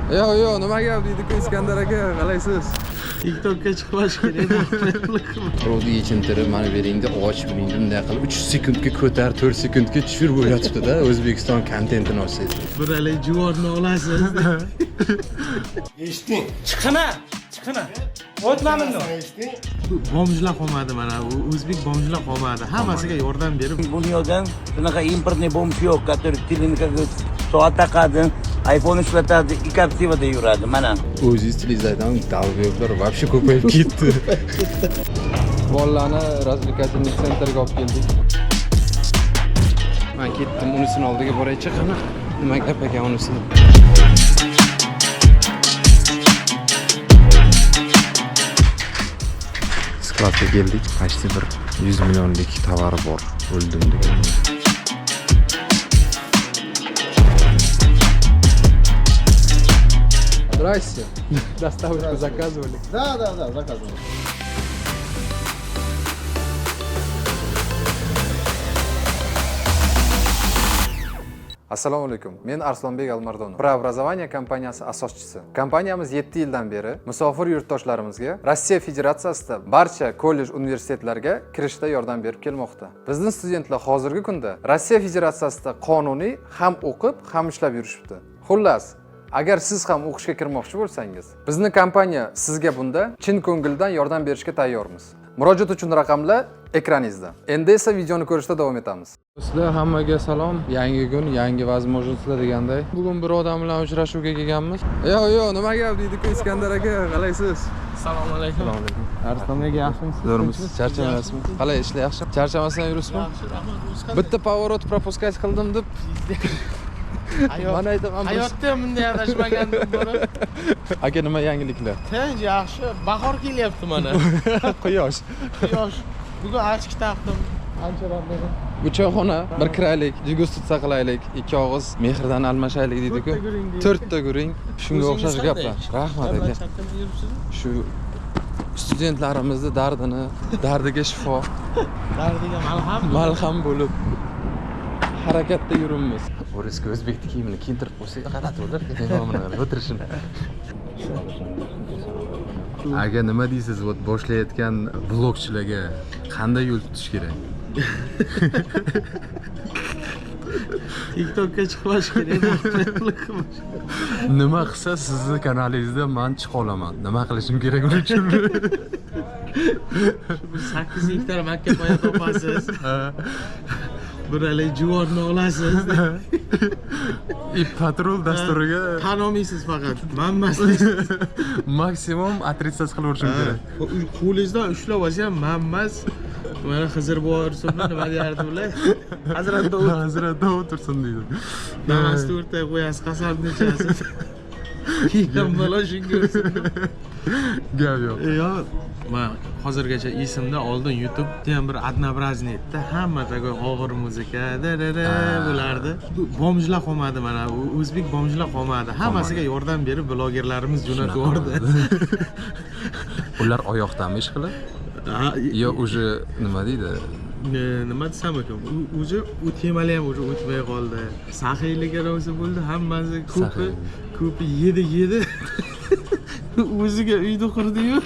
Yo'q, nima gap deydi-ku Iskandar aka, qalaysiz? TikTokka chiqish kerak. Rodi yechintirib, mana beringda och beringda bunday qilib 3 sekundga ko'tar, 4 sekundga tushirib o'ylatibdi-da, O'zbekiston kontentini olsangiz. Bir alay juvonni olasiz. Eshitding? Chiqina. O'tmamin uni. Bomjlar qolmadi mana, o'zbek bomjlar qolmadi. Hammasiga yordam berib, Dunyodan shunaqa importniy bomb yo'q, который telefonga soat taqadi, iPhone ishlatadi, Captiva'da yuradi mana. O'zingiz tilingizdan dalboyoblar вообще ko'payib ketdi. Bolalarni развлекательный sentrga olib keldik. Men ketdim, unisini oldiga boraychi qani. Nima gap ekan unisi? Skladga keldik. Почти bir 100 millionlik tovar bor. O'ldim degan. Здрасте. Доставочку заказывали? Да, заказывал. Assalomu alaykum. Men Arslonbek Almardonov. Preobrazovание kompaniyasi asoschisi. Kompaniyamiz 7 yildan beri musofir yurtdoshlarimizga Rossiya Federatsiyasida barcha kollej, universitetlarga kirishda yordam berib kelmoqda. Bizning studentlar hozirgi kunda Rossiya Federatsiyasida qonuniy ham o'qib, ham ishlab yurishibdi. Xullas, agar siz ham o'qishga kirmoqchi bo'lsangiz, bizning kompaniya sizga bunda chin ko'ngildan yordam berishga tayyormiz. Murojaat uchun raqamlar ekraningizda. Endi esa videoni ko'rishda davom etamiz. Sizlar hammaga salom. Yangi kun, yangi возможностьlar deganday. Bugun bir odam bilan uchrashuvga kelganmiz. Yo'q, nima gap deydi-ku Iskandar aka, qalaysiz? assalomu alaykum. Arslonbek yaxshimisiz? Zo'rmisiz? Charchamayapsizmi? Qalay, ishlar yaxshi? Charchamasdan yuribsizmi? Bitta поворот пропускать qildim deb. Mana aytaman. Hayotda bunday adashmagandim bora. Aka, nima yangiliklar? Tinch, yaxshi. Bahor kelyapti mana. Quyosh. Bugun ochki taqdim. Ancha rahat. Bu choyxona bir kiraylik, degustatsiya qilaylik, ikki og'iz mehrdan almashaylik deydi-ku. 4 ta guring. Shunga o'xshash gaplar. Rahmat aka. Shu studentlarimizni dardiga shifo, Dardiga malham bo'lib harakatda yuribmiz. O'rizga o'zbek kiyimini kiyintirib qo'ysak, g'alati bo'lar. O'tirishini. Aga, nima deysiz, boshlayotgan blogchilarga qanday yo'l tutish kerak? TikTokka chiqish kerak. Nima qilsa sizni kanalingizda men chiqa olaman? Nima qilishim kerak uning uchun? 8 gektar makka poya topasiz. Bir alay juvonni olasiz. Patrul dasturiga tan olmaysiz faqat. Manmasiz. maksimum atritsiz qilib o'rishim kerak. Qo'lingizdan ushlab olsa ham manmas. Mana Xizr bo'lsa nima deyardi ular? Hazrat Davud tursin deydi. Namasni o'rtaga qo'yasiz, qasam nechasiz. Keyin bola shunga o'rsin. Gap yo'q. Yo'q. Men hozirgacha esimda oldin YouTube'da ham bir однообразный edi. Hamma tagoy og'ir muzika, bo'lardi. Bomjlar qolmadi mana, o'zbek bomjlar qolmadi. Hammasiga yordam berib blogerlarimiz jo'natib yubordi. Ular oyoqdami ish qilib? Yo, уже nima deydi? Nima desam ekan, o'zi u temali ham o'zi o'tmay qoldi. Saxiylikka rosa bo'ldi, hammasi ko'pi yedi. O'ziga uyda qurdi-yu.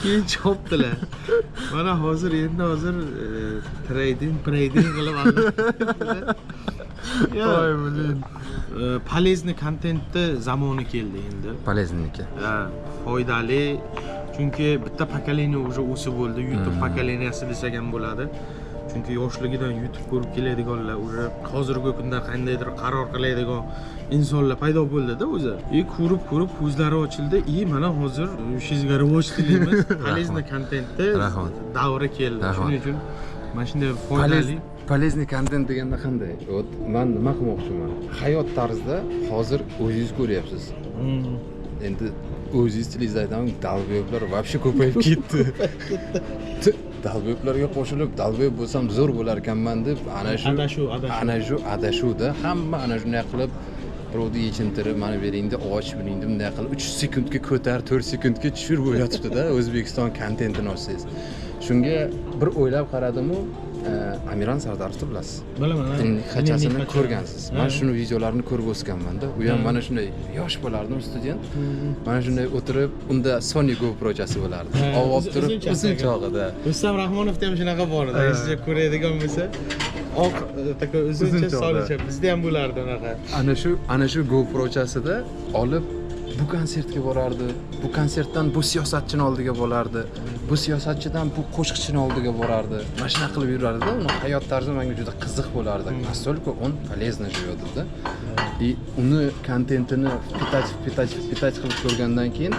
Keyin chopdilar. Mana hozir trading qilib oldi. Voy bilin. Полезный kontentni zamoni keldi endi. Полезники. Ha, foydali. Chunki bitta pokoleniya уже o'sib bo'ldi, YouTube pokoleniyasi desak ham bo'ladi. Chunki yoshligidan YouTube ko'rib keladiganlar, уже hozirgi kunda qandaydir qaror qiladigan insonlar paydo bo'ldi-da o'zi. Ko'rib ko'zlari ochildi. Mana hozir shizga rivoj tilaymiz. Полезный kontentni davri keldi. Shuning uchun mana shunday foydali Полезный kontent deganda qanday? Men nima qilmoqchiman? Hayot tarzida hozir o'zingiz ko'ryapsiz. Endi o'zingiz tilingizdan dalboyoblar вообще ko'payib ketdi. Dalboyoblarga qo'shilib, dalboyob bo'lsam zo'r bo'lar ekanman deb ana shu adashuvda hamma ana shunday qilib Rodi yechintirib, mana beringda och beringda bunday qilib 3 sekundga ko'tar, 4 sekundga tushirib o'ylatibdi-da, O'zbekiston kontentini olsangiz. Shunga bir o'ylab qaradim-u, Amiran Sardarovni bilasiz. Bilaman. Xachasini ko'rgansiz. Men shuni videolarini ko'rib o'sganman-da. U ham mana shunday yosh bo'lardim, student. Mana shunday o'tirib, unda Sony GoPro'chasi bo'lardi. Olib turib, uzun chog'ida. Rustam Rahmonovda ham shunaqa bor edi. Sizga ko'radigan bo'lsa, oq taka uzuncha solicha bizda ham bo'lardi unaqa. Ana shu GoPro'chasida olib bu konsertga borardi. Bu konsertdan bu siyosatchini oldiga bo'lardi. Bu siyosatchidan bu qo'shiqchini oldiga borardi. Mana shunaqa qilib yurardi. Uni hayot tarzi menga juda qiziq bo'lardi. Настолько он полезно живёт-da. И uni kontentini pitach qilib ko'rgandan keyin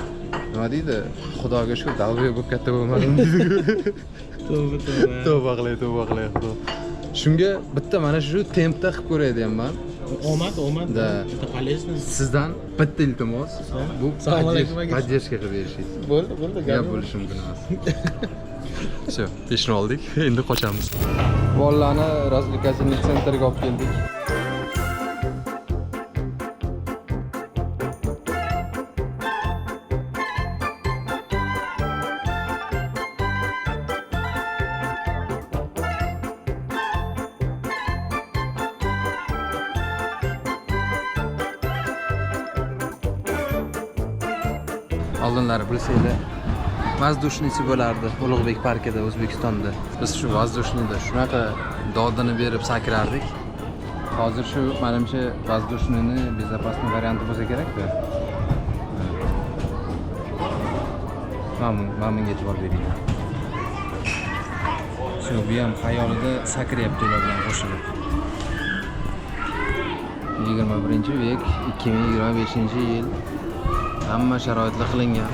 nima deydi? Xudoga shukur, dalvoy bo'lib katta bo'lmadim deydi. Tavba qilay. Shunga bitta mana shu tempda qilib ko'ray deyapman. Omad. Da. Juda полезно. Sizdan bitta iltimos, bu поддержка qilib berishingiz. Bo'ldi, Gap bo'lishi mumkin emas. Всё, peshni oldik. Endi qochamiz. Bolalarni развлекательный sentrga olib keldik. Oldinlari bilsanglar, воздушница bo'lardi Ulug'bek parkida O'zbekistonda. Biz shu воздушнийda shunaqa dodini berib sakrardik. Hozir shu menimcha воздушнийni безопасный varianti bo'lsa kerak-da. Mana bunga e'tibor bering. Shu bu ham xayolida sakryapti ular bilan qo'shilib. 21-vek, 2025-yil. Hamma sharoitlar qilingan.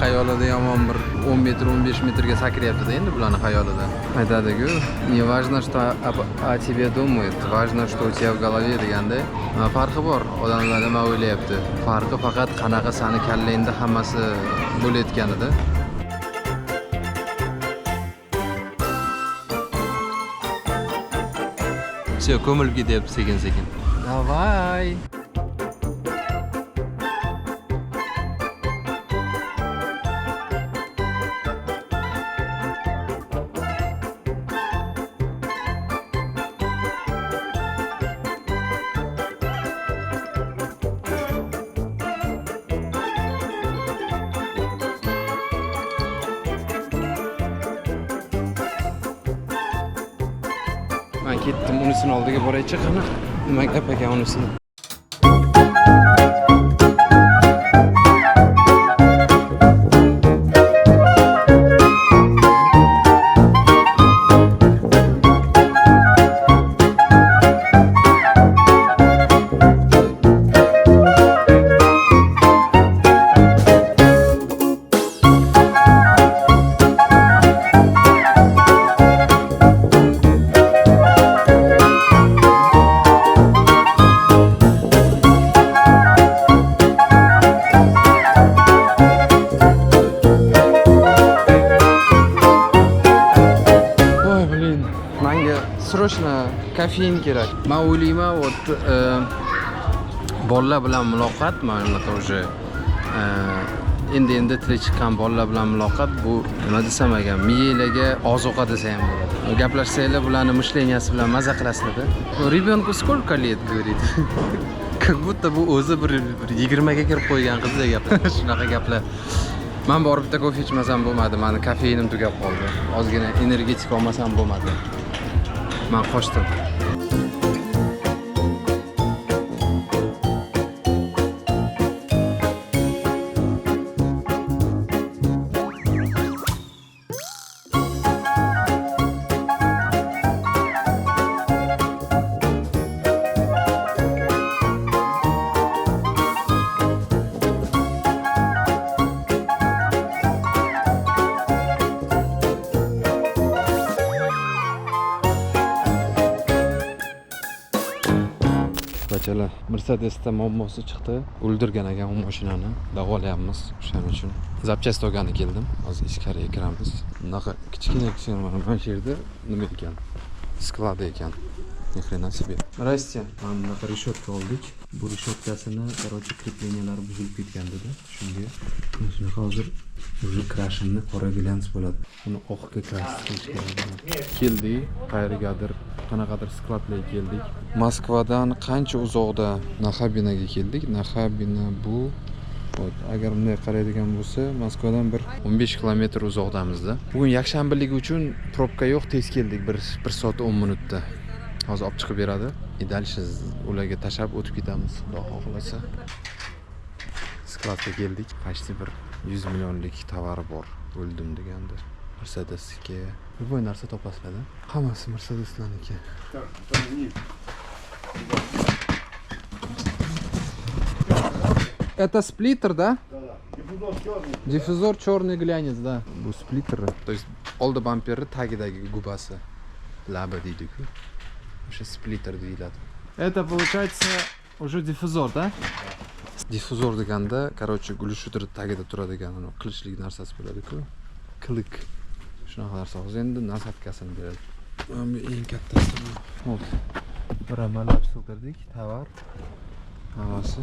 Xayolida yomon bir 10 metr, 15 metrga sakryapti-da endi bularni xayolida. Aytadi-ku, "Не важно, что о тебе думают, важно, что у тебя в голове" deganday. Farqi bor, odamlar nima o'ylayapti. Farqi faqat qanaqa sani kallangda hammasi bo'layotganida. Все, ko'milib ketyapti sekin-sekin. Davay. Ben ketdim, unisini oldiga boraychi qani. Nima gap ekan unisini? Срочно kofein kerak. Men o'ylayman, bolalar bilan muloqot, mana bunaqa уже endi tili chiqqan bolalar bilan muloqot bu nima desam ekan, miyalarga ozuqa desa ham bo'ladi. Gaplashsanglar bularni mishleniyasi bilan maza qilasizlar-da. Ребёнку сколько лет, говорит. Как будто bu o'zi bir 20 ga kirib qo'ygan qizdek gaplar. Shunaqa gaplar. Men borib bitta kofe ichmasam bo'lmadi. Meni kofeinim tugab qoldi. Ozgina energetik olmasam bo'lmadi. Men qochdim. Bachalar, Mercedesda muammosi chiqdi. O'ldirgan ekan u mashinani. Davolayapmiz o'shaning uchun. Zapchast olgani keldim. Hozir ichkariga kiramiz. Bunaqa kichkina mana shu yerda nima ekan? Sklad ekan. Ni xrena себе. Здрасте. Mana bunaqa reshetka oldik. Bu reshotkasini, короче, krepleniyalari buzilib ketgan dedi. Shunga shuni hozir уже krashinni qora glans bo'ladi. Uni oqga kras qilish kerak. Keldik, qayergadir, qanaqadir skladlarga keldik. Moskvadan qancha uzoqda Naxabinaga keldik. Naxabina bu agar bunday qaraydigan bo'lsa, Moskvadan bir 15 kilometr uzoqdamizda. Bugun yakshanbaligi uchun probka yo'q, tez keldik. 1 soat 10 minutda. Hozir olib chiqib beradi. Dальше ularga tashab o'tib ketamiz, xudo xohlasa. Skladga keldik. Почти bir 100 millionlik tovari bor. O'ldim deganda. Mercedesga любой narsa topasizlar. Hammasi Mercedeslarniki. Это сплиттер, да? Да. Диффузор черный. Диффузор черный глянец, да. Bu splitter. То есть oldi bamperni tagidagi gubasi. Laba deydi-ku. O'sha splitter deyiladi. Это получается уже диффузор, да? Диффузор deganda, короче, glushiter tagida turadigan uni qilichlik narsasi bo'ladi-ku. Klik. Shunaqa narsa. Hozir endi nasatkasini beradi. Mana eng kattasi bu. Hop. Bir amalab sig'dirdik, tovar. Hammasi.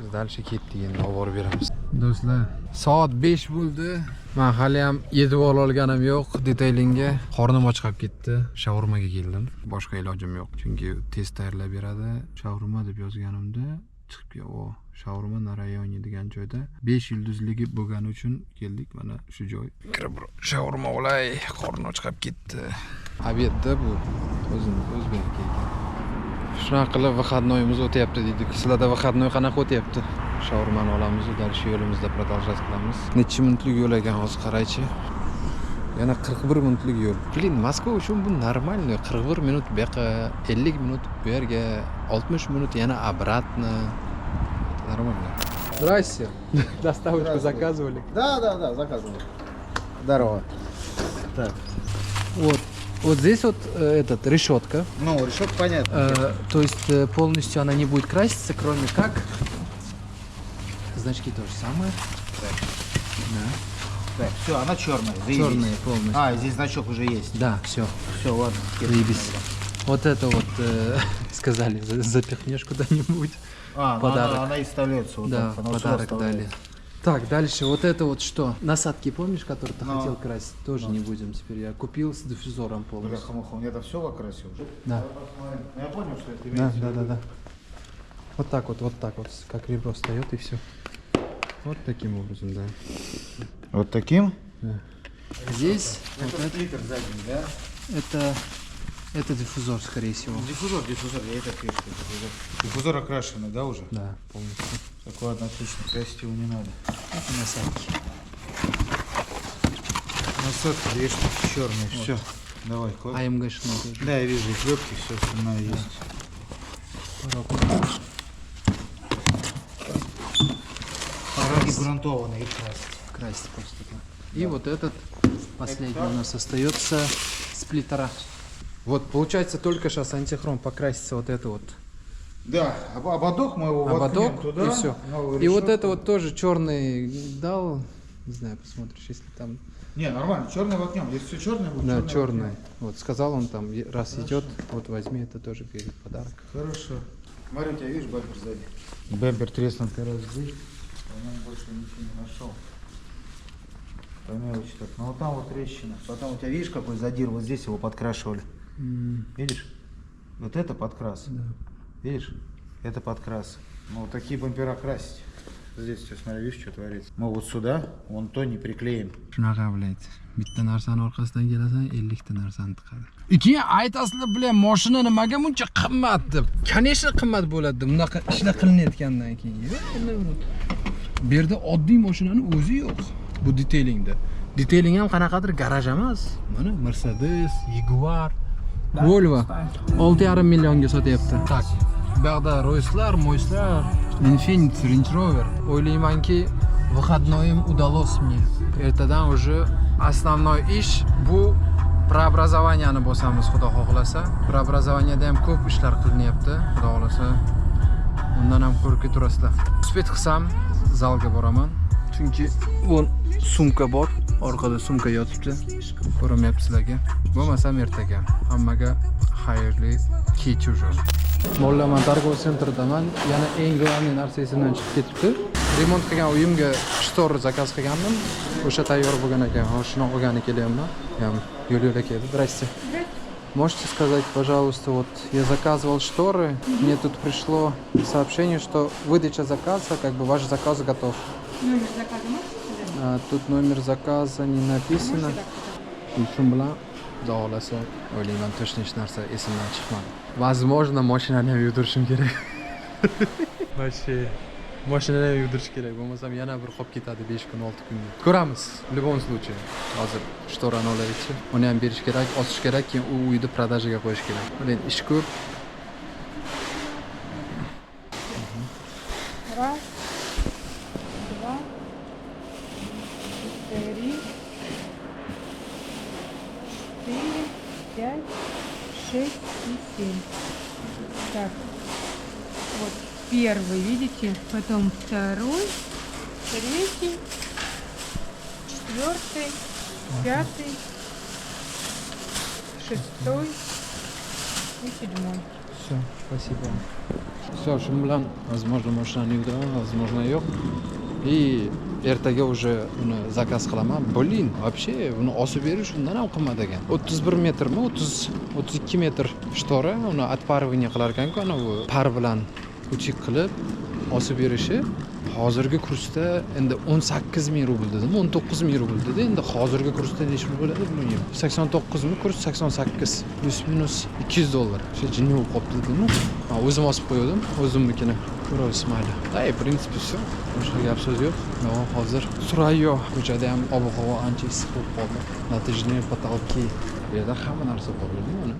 Biz dальше ketdik, endi olib borib beramiz. Do'stlar, soat 5 bo'ldi. Men hali ham yetib olganim yo'q detaylingga. Qornim och qolib ketdi. Shaurmaga keldim. Boshqa ilojim yo'q, chunki tez tayyorlab beradi. Shaurma deb yozganimda chiqib o shaurma na rayoni degan joyda 5 yulduzligi bo'lgani uchun keldik. Mana shu joy. Kirib shaurma olay, qornim och qolib ketdi. Obedda bu o'zbekniki ekan. Shunaqa qilib выходноyimiz o'tyapti dedik. Sizlarda выходной qanaqa o'tyapti? Shaurmani olamiz, dальше yo'limizda продолжать qilamiz. Necha minutlik yo'l ekan hozir qaraychi. Yana 41 minutlik yo'l. Blin, Moskva uchun bu нормально. 41 minut bu yoqqa, 50 minut bu yerga, 60 minut yana обратно. Нормально. Здрасте. Доставочку заказывали? Да, заказывал. Здорово. Так. Вот здесь вот этот решетка. Ну, решетка понятно. То есть полностью она не будет краситься, кроме как значки то же самое. Так, все, она черная. Черные полностью. А, здесь значок уже есть. Да, все. Все, ладно. Заебись. Вот это вот сказали, запихнешь куда-нибудь. А, подарок. она и вставляется вот Да, так. Она подарок сюда дали. вставляется. Так, дальше вот это вот что? Насадки, помнишь, которые ты Ну. хотел красить? Тоже не будем теперь. Я купил с диффузором полностью. Бляха-муха, он это все окрасил уже? Да. Ну, я понял, что это Да, имеется в да, виду. да. Вот так вот, как ребро встает и все. Вот таким образом, да. Вот таким? Здесь вот Это сплиттер задний, да? это диффузор, скорее всего. Диффузор, я это пишу. Диффузор окрашенный, да, уже? Да, полностью. Так, ладно, отлично, красить его не надо. Это насадки. Насадки, две штуки черные, все. Давай, кладь. АМГшные тоже. Да, я вижу, и клепки, все остальное есть. Пороги грунтованные, их красить. Красить просто. Да. И вот этот последний у нас остается сплиттера. Вот, получается, только сейчас антихром покрасится вот это вот. Да, ободок мы его воткнем Ободок туда. и все. новую И вот решетку. это вот тоже черный дал. Не знаю, посмотришь, если там. Не, нормально, черный воткнем. Если все черное будет, Да, черный черный. воткнем. Вот сказал он там, раз идет, вот возьми, это тоже перед подарок. Хорошо. Смотри, у тебя видишь бампер сзади? Бампер треснутый раз здесь. По нему больше ничего не нашел. По мелочи так. Ну вот там вот трещина. Потом у тебя видишь, какой задир? Вот здесь его подкрашивали. Видишь? Вот это подкрас. Да. Видишь? Это подкрас. Ну вот такие бампера красить. Здесь все, смотри, видишь, что творится. Мы вот сюда, вон то не приклеим. Shunaqa bilaydi. Bitta narsani orqasidan kelasan, 50 ta narsani tiqadi. Keyin aytasizlar, bilan mashina nimaga buncha qimmat deb. Конечно, qimmat bo'ladi. Bunaqa ishlar qilinayotgandan keyin. Bu yerda oddiy mashinaning o'zi yo'q. Bu detaylingda. Detayling ham qanaqadir garaj emas. Mana Mercedes, Jaguar, Volvo 6,5 millionga sotyapti. Tak. Bu yoqda Royce'lar, Mois'lar, Infiniti, Range Rover. O'ylaymanki, выходноyim удалось мне. Ertadan уже основной ish bu preobrazovaniani bosamiz, xudo xohlasa. Preobrazovaniyada ham ko'p ishlar qilinyapti, xudo xohlasa. Undan ham ko'rib turasizlar. Uspet qilsam, zalga boraman. Chunki bu sumka bor, orqada sumka yotibdi. Ko'ramayapsizlarga. Bo'lmasam ertaga. Hammaga xayrli kech уже. Mo'llaman торговый sentrdaman. Yana eng главный narsa esimdan chiqib ketibdi. Remont qilgan uyimga shtor zakaz qilgandim. O'sha tayyor bo'lgan ekan. Hozir shuni olgani kelyapman. Ham yo'l-yo'lak edi. Здрасте. Можете сказать, пожалуйста, вот я заказывал шторы, мне тут пришло сообщение, что выдача заказа, как бы ваш заказ готов. Номер заказа можете сказать? Тут номер заказа не написано. Shun bilan zavolasa o'ylayman hech narsa esimdan chiqmadi. Возможно, mashinani ham yudirishim kerak. Вообще mashinani ham yudirish kerak, bo'lmasam yana bir qolib ketadi 5 kun, 6 kunga. Ko'ramiz. В любом случае. Hozir shtorani olaylik-chi. Uni ham berish kerak, osish kerak, keyin u uyni продажаga qo'yish kerak. Блин, ish ko'p. Раз, два, три, 4, 5, 6 и 7. Так, вот первый, видите, потом второй, третий, четвертый, пятый, шестой и седьмой. Все, спасибо. Все, shun bilan возможно mashinani yudiraman, возможно yo'q. И ertaga уже uni zakaz qilaman. Блин, вообще uni osib berish undan ham qimmat ekan. 31 metrmi, 32 metr shtora, uni отпаривание qilar ekan-ku, ana bu par bilan kuchik qilib osib berishi hozirgi kursda endi 18 ming rubl dedim, 19 ming rubl dedi. Endi hozirgi kursda necha bo'ladi bilmayman. 89 mi, kurs 88. Plus minus 200 dollar. O'sha jinni bo'lib qolibdi dedim. O'zim osib qo'ydim, o'zimnikini. Ko'ramiz mayli. Ay, в принципе, все. Boshqa gap so'z yo'q. Hozir Surayyo ko'chada ham ob-havo ancha issiq bo'lib qoldi. Natijada потолки. Bu yerda hamma narsa bor, uni